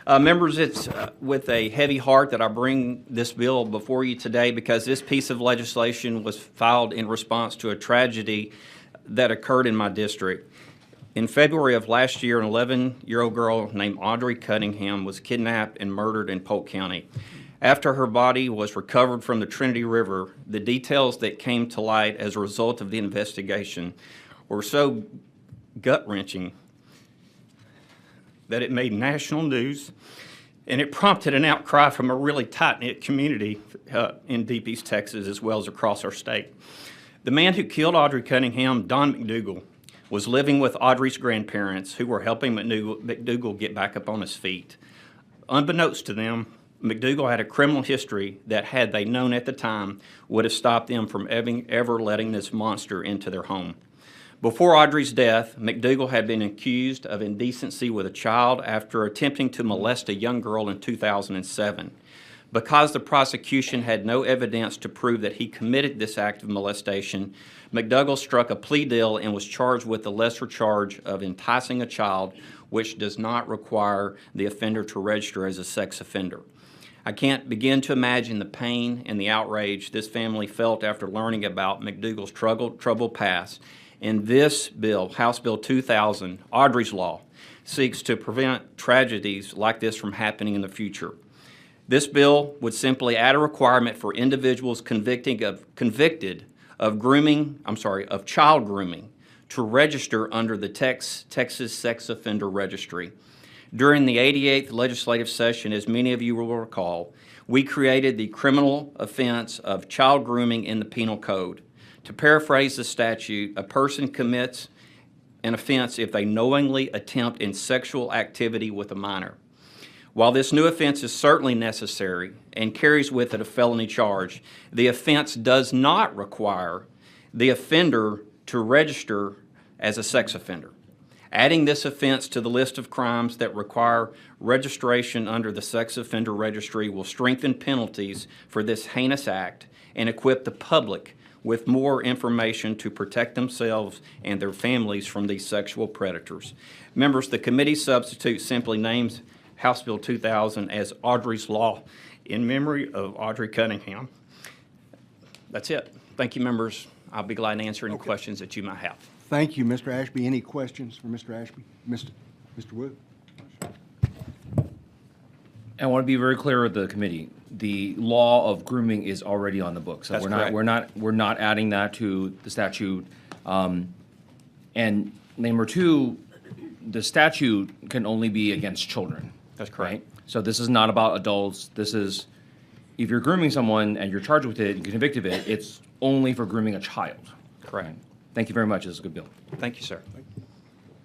Members, it's with a heavy heart that I bring this bill before you today because this piece of legislation was filed in response to a tragedy that occurred in my district. In February of last year, an 11-year-old girl named Audrii Cunningham was kidnapped and murdered in Polk County. After her body was recovered from the Trinity River, the details that came to light as a result of the investigation were so gut-wrenching that it made national news, and it prompted an outcry from a really tight-knit community in Deep East Texas as well as across our state. The man who killed Audrii Cunningham, Don McDougal, was living with Audrii's grandparents who were helping McDougal get back up on his feet. Unbeknownst to them, McDougal had a criminal history that, had they known at the time, would have stopped them from ever letting this monster into their home. Before Audrii's death, McDougal had been accused of indecency with a child after attempting to molest a young girl in 2007. Because the prosecution had no evidence to prove that he committed this act of molestation, McDougal struck a plea deal and was charged with the lesser charge of enticing a child, which does not require the offender to register as a sex offender. I can't begin to imagine the pain and the outrage this family felt after learning about McDougal's troubled past. And this bill, House Bill 2000, Audrii's Law, seeks to prevent tragedies like this from happening in the future. This bill would simply add a requirement for individuals convicted of child grooming to register under the Texas Sex Offender Registry. During the 88th legislative session, as many of you will recall, we created the criminal offense of child grooming in the penal code. To paraphrase the statute, a person commits an offense if they knowingly attempt in sexual activity with a minor. While this new offense is certainly necessary and carries with it a felony charge, the offense does not require the offender to register as a sex offender. Adding this offense to the list of crimes that require registration under the Sex Offender Registry will strengthen penalties for this heinous act and equip the public with more information to protect themselves and their families from these sexual predators. Members, the committee substitute simply names House Bill 2000 as Audrii's Law in memory of Audrii Cunningham. That's it. Thank you, members. I'll be glad to answer any questions that you might have. Thank you, Mr. Ashby. Any questions for Mr. Ashby? Mr. Wood? I want to be very clear with the committee. The law of grooming is already on the books. So That's we're not adding that to the statute. And number two, the statute can only be against children. That's correct. Right? So this is not about adults. This is, if you're grooming someone and you're charged with it and convicted of it, it's only for grooming a child. Correct. Thank you very much. This is a good bill. Thank you, sir. Thank you.